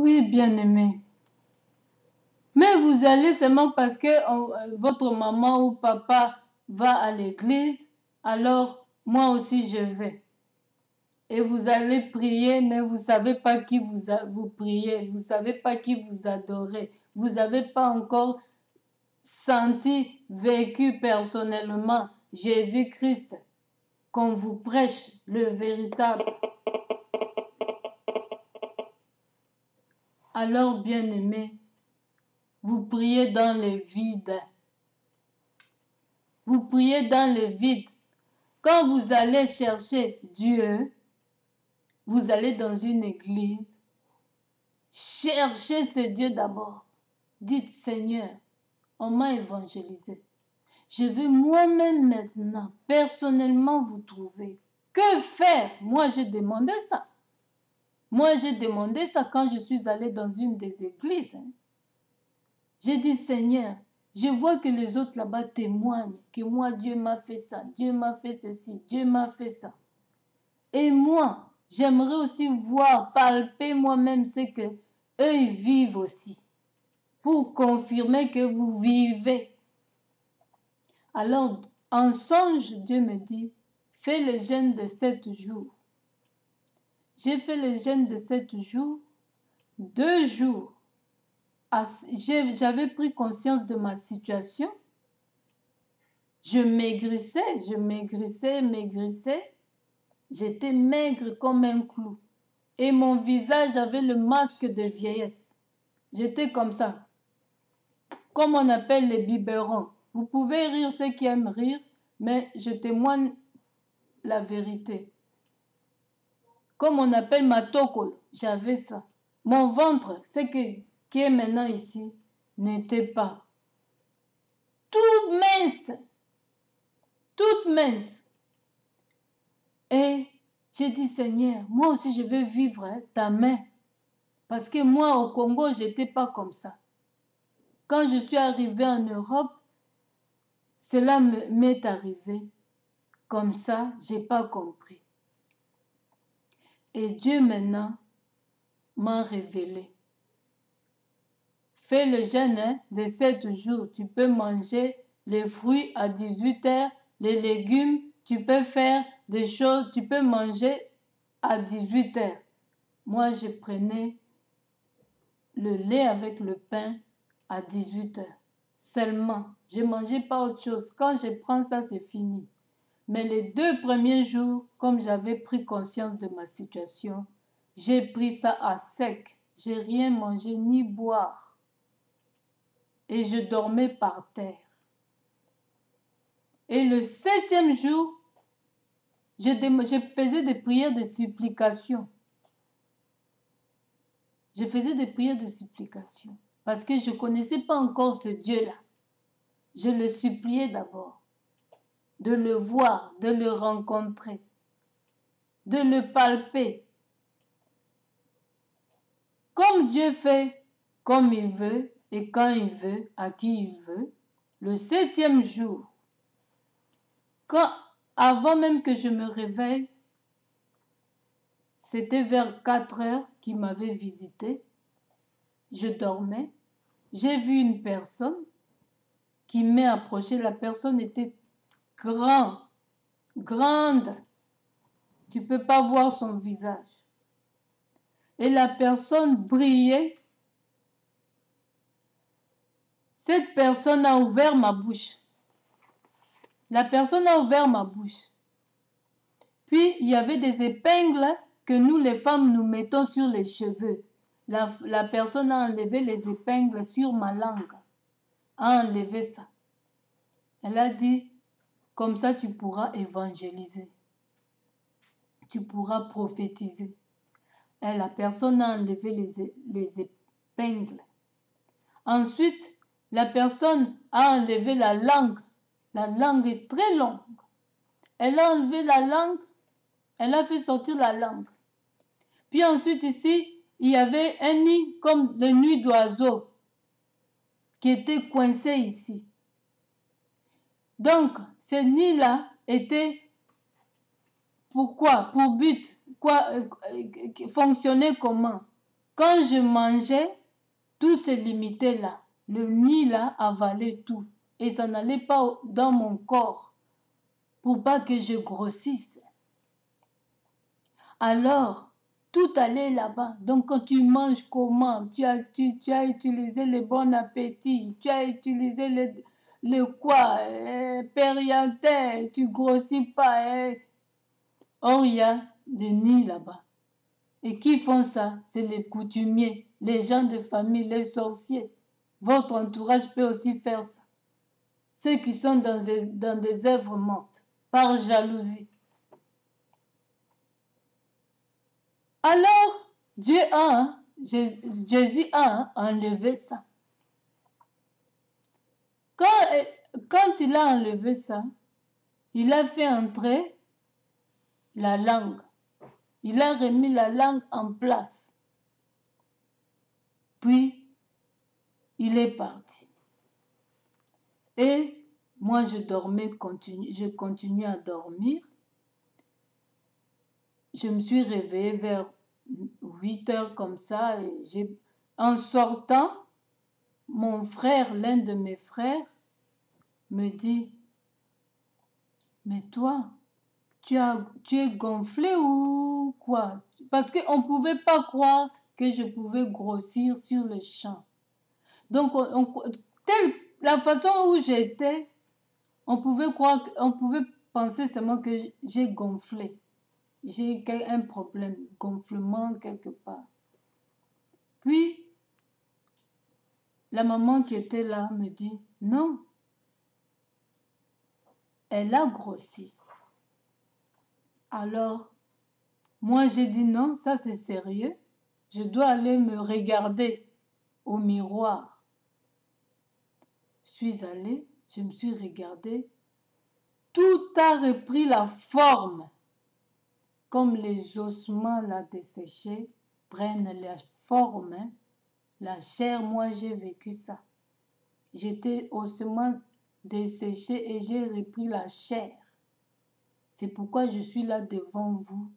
Oui, bien-aimé. Mais vous allez seulement parce que votre maman ou papa va à l'église, alors moi aussi je vais. Et vous allez prier, mais vous ne savez pas qui vous priez, vous ne savez pas qui vous adorez. Vous n'avez pas encore senti, vécu personnellement Jésus-Christ, qu'on vous prêche le véritable. Alors, bien-aimé, vous priez dans le vide. Vous priez dans le vide. Quand vous allez chercher Dieu, vous allez dans une église. Cherchez ce Dieu d'abord. Dites, Seigneur, on m'a évangélisé. Je veux moi-même maintenant, personnellement, vous trouver. Que faire? Moi, j'ai demandé ça. Moi, j'ai demandé ça quand je suis allée dans une des églises. J'ai dit, Seigneur, je vois que les autres là-bas témoignent que moi, Dieu m'a fait ça, Dieu m'a fait ceci, Dieu m'a fait ça. Et moi, j'aimerais aussi voir, palper moi-même ce que eux ils vivent aussi, pour confirmer que vous vivez. Alors, en songe, Dieu me dit, fais le jeûne de 7 jours. J'ai fait le jeûne de 7 jours, 2 jours. J'avais pris conscience de ma situation. Je maigrissais. J'étais maigre comme un clou. Et mon visage avait le masque de vieillesse. J'étais comme ça. Comme on appelle les biberons. Vous pouvez rire ceux qui aiment rire, mais je témoigne la vérité. Comme on appelle ma tokol, j'avais ça. Mon ventre, qui est maintenant ici, n'était pas. Toute mince. Toute mince. Et j'ai dit, Seigneur, moi aussi je veux vivre ta main. Parce que moi, au Congo, je n'étais pas comme ça. Quand je suis arrivée en Europe, cela m'est arrivé. Comme ça, je n'ai pas compris. Et Dieu maintenant m'a révélé. Fais le jeûne de 7 jours. Tu peux manger les fruits à 18 heures, les légumes, tu peux faire des choses, tu peux manger à 18 heures. Moi, je prenais le lait avec le pain à 18 heures. Seulement, je ne mangeais pas autre chose. Quand je prends ça, c'est fini. Mais les 2 premiers jours, comme j'avais pris conscience de ma situation, j'ai pris ça à sec. J'ai rien mangé ni boire. Et je dormais par terre. Et le 7e jour, je faisais des prières de supplication. Je faisais des prières de supplication. Parce que je ne connaissais pas encore ce Dieu-là. Je le suppliais d'abord. De le voir, de le rencontrer. De le palper. Comme Dieu fait comme il veut et quand il veut, à qui il veut, le 7e jour, avant même que je me réveille, c'était vers 4 heures qu'il m'avait visité. Je dormais. J'ai vu une personne qui m'est approchée. La personne était grande. Tu ne peux pas voir son visage. Et la personne brillait. Cette personne a ouvert ma bouche. La personne a ouvert ma bouche. Puis, il y avait des épingles que nous, les femmes, nous mettons sur les cheveux. La personne a enlevé les épingles sur ma langue. A enlevé ça. Elle a dit, comme ça, tu pourras évangéliser. Tu pourras prophétiser. Et la personne a enlevé les épingles. Ensuite, la personne a enlevé la langue. La langue est très longue. Elle a enlevé la langue. Elle a fait sortir la langue. Puis ensuite, ici, il y avait un nid comme de nuit d'oiseau qui était coincé ici. Donc, ce nid-là était pourquoi? Pour but. Fonctionnait comment? Quand je mangeais, tout se limitait là. Le nid là avalait tout. Et ça n'allait pas dans mon corps pour pas que je grossisse. Alors, tout allait là-bas. Donc, quand tu manges comment? Tu as utilisé le bon appétit. Tu as utilisé le quoi? Périantère. Tu grossis pas. Or, il y a des nids là-bas. Et qui font ça? C'est les coutumiers, les gens de famille, les sorciers. Votre entourage peut aussi faire ça. Ceux qui sont dans des œuvres mortes, par jalousie. Alors, Jésus a enlevé ça. Quand il a enlevé ça, il a fait entrer la langue. Il a remis la langue en place. Puis, il est parti. Et moi, je continuais à dormir. Je me suis réveillée vers 8 heures comme ça. Et en sortant, mon frère, l'un de mes frères, me dit, mais toi, tu es gonflé ou quoi? Parce qu'on ne pouvait pas croire que je pouvais grossir sur le champ. Donc, la façon où j'étais, on pouvait penser seulement que j'ai gonflé. J'ai un problème, gonflement quelque part. Puis, la maman qui était là me dit, non, elle a grossi. Alors, moi j'ai dit non, ça c'est sérieux. Je dois aller me regarder au miroir. Je suis allée, je me suis regardée. Tout a repris la forme. Comme les ossements là desséchés prennent la forme, hein. La chair, moi j'ai vécu ça. J'étais ossements desséchés et j'ai repris la chair. C'est pourquoi je suis là devant vous.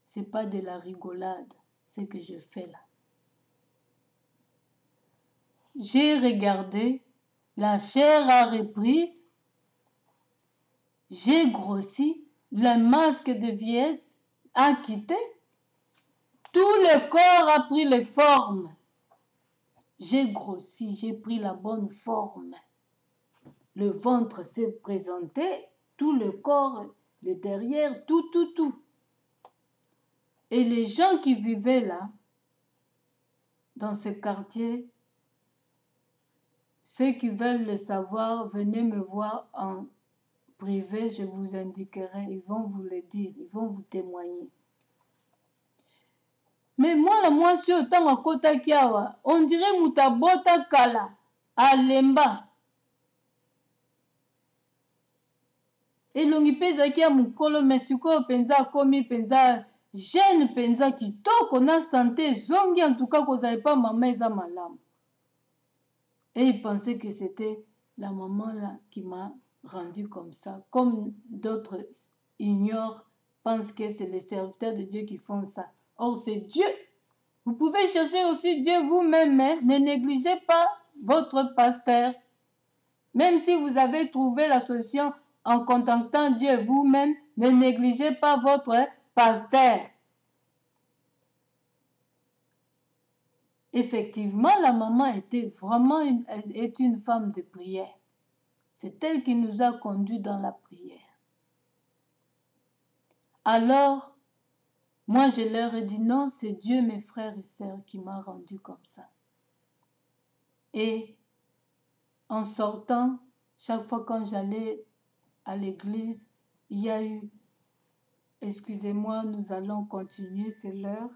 C'est pas de la rigolade, ce que je fais là. J'ai regardé, la chair a repris, j'ai grossi, le masque de vieillesse a quitté, tout le corps a pris les formes. J'ai grossi, j'ai pris la bonne forme. Le ventre s'est présenté, tout le corps, le derrière, tout. Et les gens qui vivaient là, dans ce quartier, ceux qui veulent le savoir, venez me voir en privé, je vous indiquerai, ils vont vous le dire, ils vont vous témoigner. Mais moi, la mwasi autant à kota kiawa, on dirait mutabota kala, alemba. Elongi peza kia mukolo mesuko penza komi penza jeune penza kitoko na santé zongi en tout cas qu'on savait pas maman eza malamu. Et il pensait que c'était la maman là qui m'a rendu comme ça. Comme d'autres ignorent, pensent que c'est les serviteurs de Dieu qui font ça. Or, c'est Dieu. Vous pouvez chercher aussi Dieu vous-même, mais ne négligez pas votre pasteur. Même si vous avez trouvé la solution en contactant Dieu vous-même, ne négligez pas votre pasteur. Effectivement, la maman était vraiment une femme de prière. C'est elle qui nous a conduits dans la prière. Alors, moi je leur ai dit non, c'est Dieu, mes frères et sœurs, qui m'a rendu comme ça. Et en sortant, chaque fois quand j'allais à l'église, il y a eu, excusez-moi, nous allons continuer, c'est l'heure.